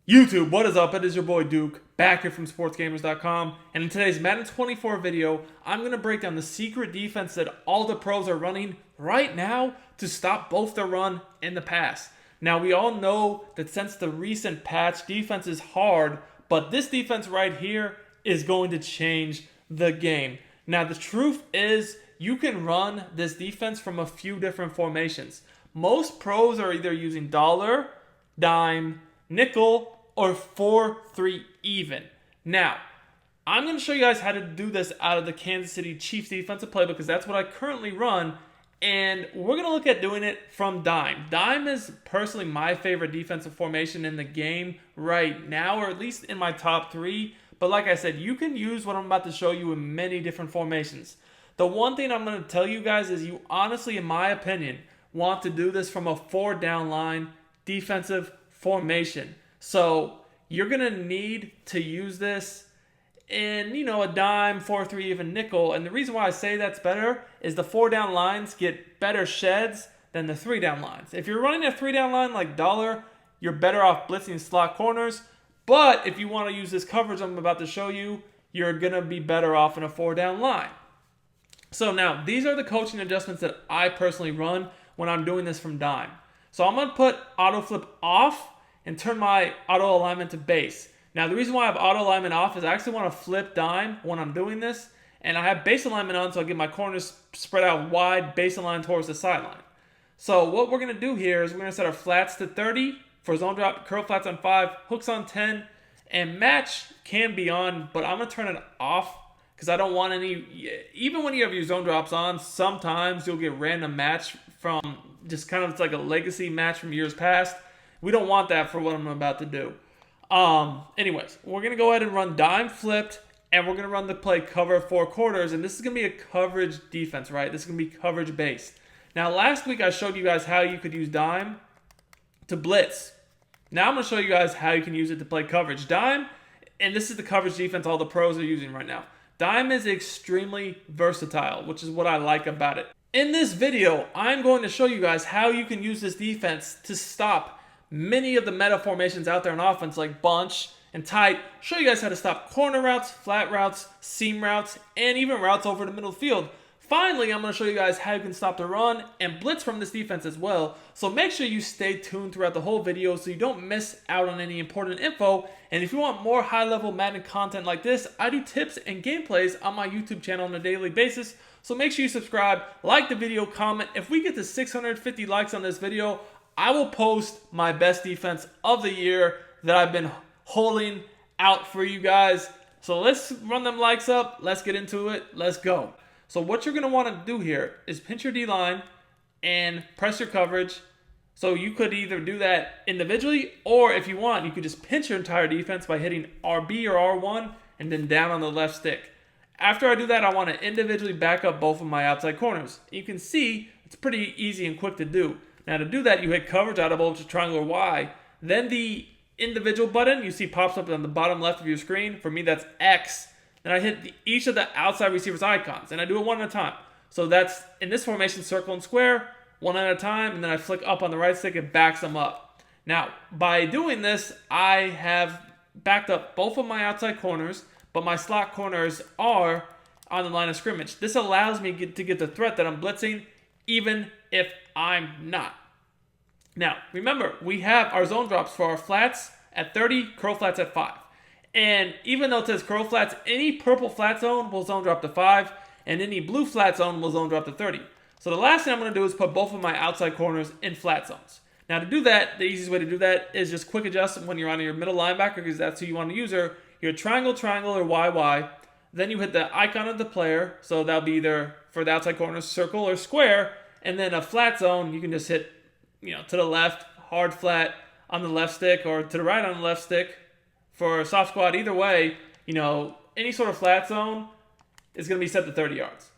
YouTube, what is up? It is your boy Duke, back here from sportsgamers.com, and in today's Madden 24 video, I'm going to break down the secret defense that all the pros are running right now to stop both the run and the pass. Now, we all know that since the recent patch, defense is hard, but this defense right here is going to change the game. Now, the truth is, you can run this defense from a few different formations. Most pros are either using dollar, dime, nickel, or 4-3 even. Now, I'm going to show you guys how to do this out of the Kansas City Chiefs defensive playbook because that's what I currently run, and we're going to look at doing it from dime. Dime is personally my favorite defensive formation in the game right now, or at least in my top three. But like I said, you can use what I'm about to show you in many different formations. The one thing I'm going to tell you guys is you honestly, in my opinion, want to do this from a 4-down line defensive formation. So you're going to need to use this in, a dime, 4-3, even nickel. And the reason why I say that's better is the 4-down lines get better sheds than the 3-down lines. If you're running a 3-down line like dollar, you're better off blitzing slot corners. But if you want to use this coverage I'm about to show you, you're going to be better off in a 4-down line. So now, these are the coaching adjustments that I personally run when I'm doing this from dime. So I'm going to put auto flip off and turn my auto alignment to base. Now, the reason why I have auto alignment off is I actually want to flip dime when I'm doing this, and I have base alignment on so I get my corners spread out wide, base aligned towards the sideline. So what we're going to do here is we're going to set our flats to 30 for zone drop, curl flats on 5, hooks on 10, and match can be on, but I'm going to turn it off because I don't want any, even when you have your zone drops on, sometimes you'll get random match from just kind of, it's like a legacy match from years past. We don't want that for what I'm about to do. Anyways, we're going to go ahead and run dime flipped, and we're going to run the play cover 4 quarters, and this is going to be a coverage defense, right? This is going to be coverage based. Now, last week I showed you guys how you could use dime to blitz. Now I'm going to show you guys how you can use it to play coverage. Dime, and this is the coverage defense all the pros are using right now. Dime is extremely versatile, which is what I like about it. In this video, I'm going to show you guys how you can use this defense to stop many of the meta formations out there on offense like bunch and tight. Show you guys how to stop corner routes, flat routes, seam routes, and even routes over the middle field. Finally, I'm going to show you guys how you can stop the run and blitz from this defense as well. So make sure you stay tuned throughout the whole video so you don't miss out on any important info. And if you want more high-level Madden content like this, I do tips and gameplays on my YouTube channel on a daily basis. So make sure you subscribe, like the video, comment. If we get to 650 likes on this video, I will post my best defense of the year that I've been holding out for you guys. So let's run them likes up. Let's get into it. Let's go. So what you're going to want to do here is pinch your D-line and press your coverage. So you could either do that individually, or if you want, you could just pinch your entire defense by hitting RB or R1 and then down on the left stick. After I do that, I want to individually back up both of my outside corners. You can see it's pretty easy and quick to do. Now to do that, you hit coverage out of both triangle or Y. Then the individual button you see pops up on the bottom left of your screen. For me, that's X. Then I hit each of the outside receivers' icons, and I do it one at a time. So that's, in this formation, circle and square, one at a time, and then I flick up on the right stick and backs them up. Now, by doing this, I have backed up both of my outside corners, but my slot corners are on the line of scrimmage. This allows me to get the threat that I'm blitzing, even if I'm not. Now, remember, we have our zone drops for our flats at 30, curl flats at 5. And even though it says curl flats, any purple flat zone will zone drop to 5, and any blue flat zone will zone drop to 30. So the last thing I'm going to do is put both of my outside corners in flat zones. Now to do that, the easiest way to do that is just quick adjust when you're on your middle linebacker, because that's who you want to use, or your triangle, or YY. Then you hit the icon of the player, so that'll be either for the outside corners, circle or square. And then a flat zone, you can just hit, to the left, hard flat on the left stick, or to the right on the left stick. For a soft squad, either way, any sort of flat zone is going to be set to 30 yards.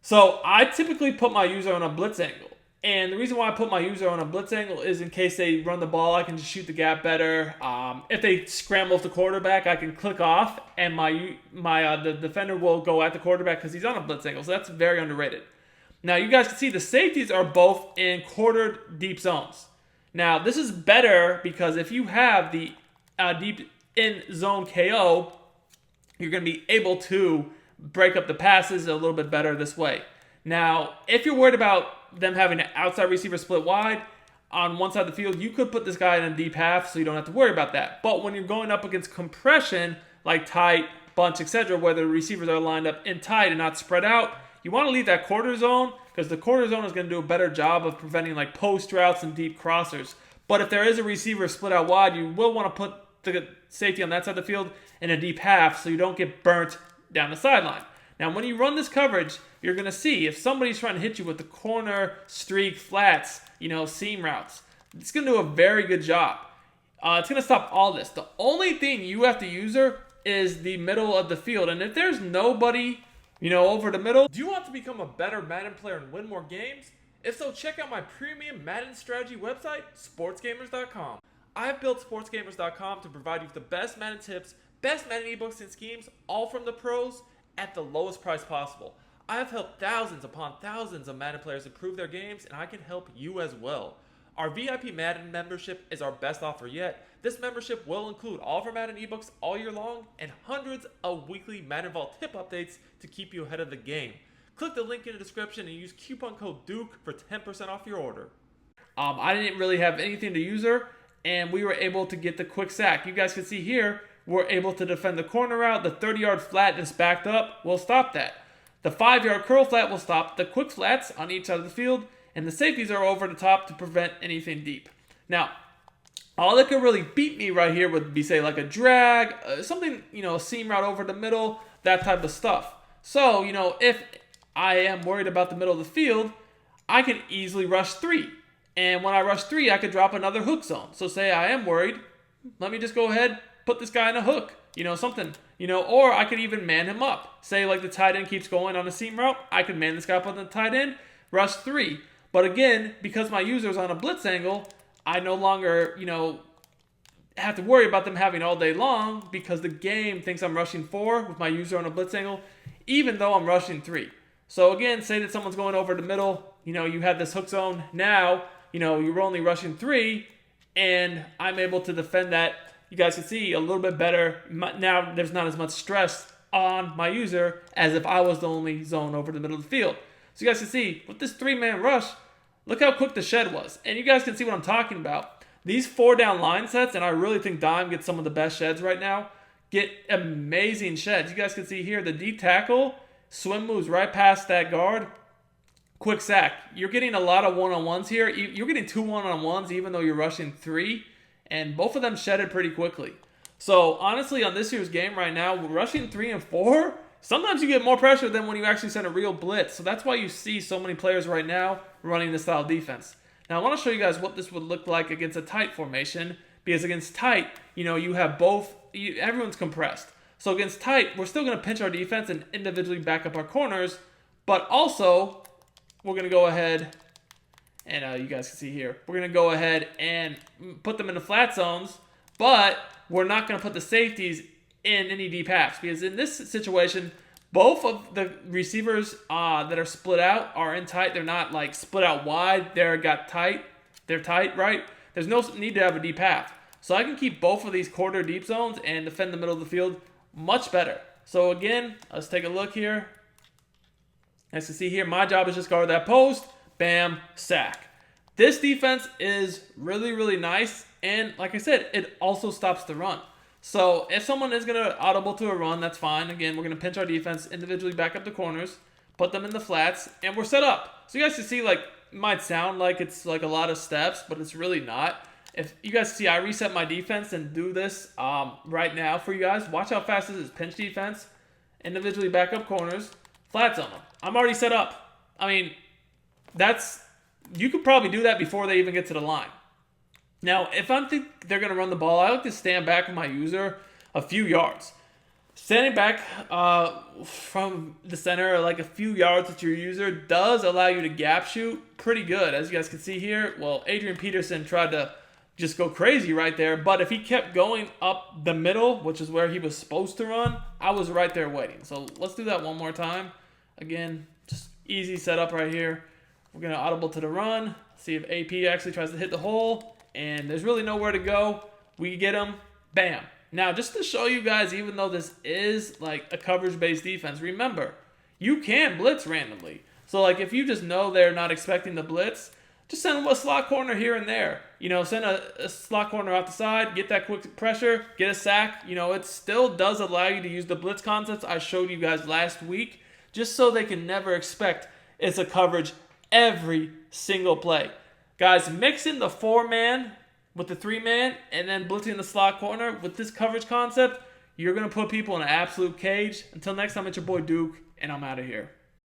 So I typically put my user on a blitz angle. And the reason why I put my user on a blitz angle is in case they run the ball, I can just shoot the gap better. If they scramble with the quarterback, I can click off, and the defender will go at the quarterback because he's on a blitz angle. So that's very underrated. Now, you guys can see the safeties are both in quartered deep zones. Now, this is better because if you have the deep in zone KO, you're going to be able to break up the passes a little bit better this way. Now, if you're worried about them having an outside receiver split wide on one side of the field, you could put this guy in a deep half so you don't have to worry about that. But when you're going up against compression, like tight, bunch, etc., where the receivers are lined up in tight and not spread out, you want to leave that quarter zone because the quarter zone is going to do a better job of preventing like post routes and deep crossers. But if there is a receiver split out wide, you will want to put the safety on that side of the field in a deep half so you don't get burnt down the sideline. Now, when you run this coverage, you're going to see if somebody's trying to hit you with the corner, streak, flats, seam routes, it's going to do a very good job. It's going to stop all this. The only thing you have to use is the middle of the field. And if there's nobody, over the middle, do you want to become a better Madden player and win more games? If so, check out my premium Madden strategy website, sportsgamers.com. I've built sportsgamers.com to provide you with the best Madden tips, best Madden ebooks and schemes, all from the pros at the lowest price possible. I have helped thousands upon thousands of Madden players improve their games, and I can help you as well. Our VIP Madden membership is our best offer yet. This membership will include all of our Madden ebooks all year long and hundreds of weekly Madden Vault tip updates to keep you ahead of the game. Click the link in the description and use coupon code Duke for 10% off your order. I didn't really have anything to use her, and we were able to get the quick sack. You guys can see here, we're able to defend the corner route. The 30-yard flat that's backed up will stop that. The 5-yard curl flat will stop the quick flats on each side of the field, and the safeties are over the top to prevent anything deep. Now, all that could really beat me right here would be, say, like a drag, something, a seam route over the middle, that type of stuff. So, if I am worried about the middle of the field, I can easily rush 3. And when I rush 3, I could drop another hook zone. So say I am worried, let me just go ahead, put this guy in a hook, something, or I could even man him up. Say like the tight end keeps going on a seam route, I could man this guy up on the tight end, rush 3. But again, because my user's on a blitz angle, I no longer, have to worry about them having all day long because the game thinks I'm rushing 4 with my user on a blitz angle, even though I'm rushing 3. So again, say that someone's going over the middle, you have this hook zone. Now, you're only rushing 3, and I'm able to defend that. You guys can see a little bit better. Now there's not as much stress on my user as if I was the only zone over the middle of the field. So you guys can see, with this 3-man rush, look how quick the shed was. And you guys can see what I'm talking about. These 4-down line sets, and I really think Dime gets some of the best sheds right now, get amazing sheds. You guys can see here, the D tackle, swim moves right past that guard, quick sack. You're getting a lot of one-on-ones here. You're getting 2 one-on-ones even though you're rushing 3, and both of them shedded pretty quickly. So honestly, on this year's game right now, rushing 3 and 4, sometimes you get more pressure than when you actually send a real blitz. So that's why you see so many players right now running this style of defense. Now I want to show you guys what this would look like against a tight formation, because against tight, you have both, everyone's compressed. So against tight, we're still going to pinch our defense and individually back up our corners, but also we're going to go ahead and you guys can see here, we're going to go ahead and put them in the flat zones, but we're not going to put the safeties in any deep halves, because in this situation, both of the receivers that are split out are in tight. They're not like split out wide. They're tight, right? There's no need to have a deep half. So I can keep both of these quarter deep zones and defend the middle of the field much better. So again, let's take a look here. As you see here, my job is just guard that post, bam, sack. This defense is really, really nice. And like I said, it also stops the run. So if someone is going to audible to a run, that's fine. Again, we're going to pinch our defense, individually back up the corners, put them in the flats, and we're set up. So you guys can see, like, it might sound like it's like a lot of steps, but it's really not. If you guys see, I reset my defense and do this right now for you guys. Watch how fast this is. Pinch defense, individually back up corners, flats on them. I'm already set up. I mean, you could probably do that before they even get to the line. Now, if I think they're going to run the ball, I like to stand back with my user a few yards. Standing back from the center, like a few yards with your user, does allow you to gap shoot pretty good. As you guys can see here, well, Adrian Peterson tried to just go crazy right there, but if he kept going up the middle, which is where he was supposed to run, I was right there waiting. So let's do that one more time. Again, just easy setup right here. We're going to audible to the run, see if AP actually tries to hit the hole. And there's really nowhere to go. We get him. Bam. Now, just to show you guys, even though this is like a coverage-based defense, remember, you can blitz randomly. So, like, if you just know they're not expecting the blitz, just send them a slot corner here and there. You know, send a slot corner off the side, get that quick pressure, get a sack. You know, it still does allow you to use the blitz concepts I showed you guys last week, just so they can never expect it's a coverage every single play. Guys, mix in the 4-man with the 3-man and then blitzing the slot corner with this coverage concept, you're going to put people in an absolute cage. Until next time, it's your boy Duke, and I'm out of here.